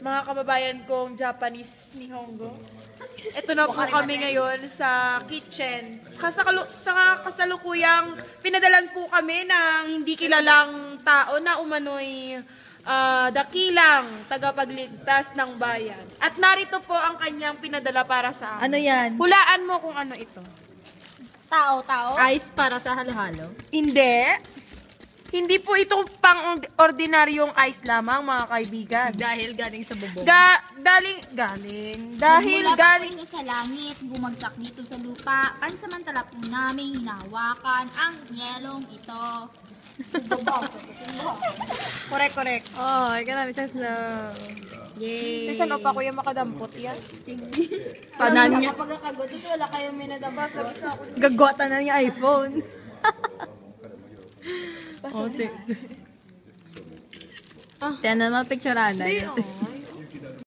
mga kababayan kong Japanese ni Hongo. Ito na po kami ngayon sa kitchen. Sa kasalukuyang pinadalan po kami ng hindi kilalang tao na umano'y dakilang tagapagligtas ng bayan. At narito po ang kanyang pinadala para sa amin. Ano yan? Hulaan mo kung ano ito. Tao. Ice para sa halo-halo? Hindi. Hindi po itong pang-ordinaryong ice lamang, mga kaibigan. Dahil galing sa bubong. Dahil Mula galing... po ito sa langit, bumagsak dito sa lupa, pansamantala po namin hinahawakan ang yelong ito. Correct. Oh, ikaw namin sa snow. Yay! Kasi ano pa kuya makadampot yan? Tanan niya. Kapag nakagot ito, wala kayong minadampot. Basta ako. Gagwata na niya iPhone. Ote. Tiyan na mga picturean na yun.